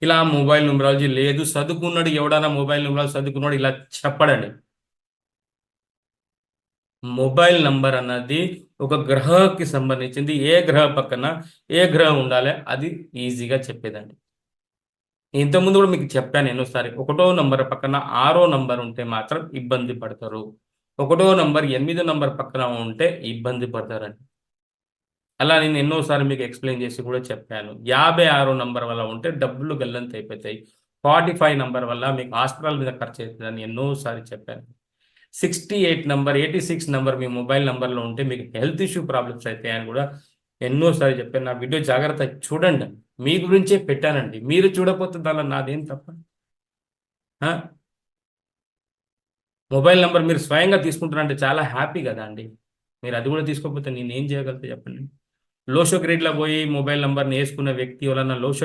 ఇలా mobile numerology లేదు, చదువుకున్నాడు ఎవడైనా మొబైల్ న్యూమరాలజీ చదువుకున్నాడు ఇలా చెప్పడండి. మొబైల్ నంబర్ అన్నది ఒక గ్రహకి సంబంధించింది. ఏ గ్రహ పక్కన ఏ గ్రహం ఉండాలి అది ఈజీగా చెప్పేదండి. ఇంతకుముందు కూడా మీకు చెప్పాను ఎన్నోసారి. ఒకటో నంబర్ పక్కన ఆరో నంబర్ ఉంటే మాత్రం ఇబ్బంది పడతారు. ఒకటో నంబర్ 8 నంబర్ పక్కన ఉంటే ఇబ్బంది పడతారండి. అలా నేను ఎన్నోసార్లు మీకు ఎక్స్‌ప్లెయిన్ చేసి కూడా చెప్పాను. 56 నంబర్ వల్ల ఉంటే డబ్బులు గల్లంతయిపోతాయి. 45 నంబర్ వల్ల మీకు హాస్పిటల్ మీద ఖర్చయితదని ఎన్నోసారి చెప్పాను. 68 నంబర్, 86 నంబర్ మీ మొబైల్ నంబర్‌లో ఉంటే మీకు హెల్త్ ఇష్యూ ప్రాబ్లమ్స్ అయితాయని కూడా ఎన్నోసార్లు చెప్పాను. నా వీడియో జాగ్రత్తగా చూడండి. మీ గురించే పెట్టానండి. మీరు చూడకపోతే దానిలో నాదేం తప్పు? ఆ! మొబైల్ నంబర్ మీరు స్వయంగా తీసుకుంటున్నారంటే చాలా హ్యాపీ గదా అండి. మీరు అది కూడా తీసుకోకపోతే నేనేం చేయగలుగుతా చెప్పండి. లోషో గ్రేడ్‌లో పోయి మొబైల్ నంబర్‌ని యేసుకున్న వ్యక్తి ఎవరన్నా లోషో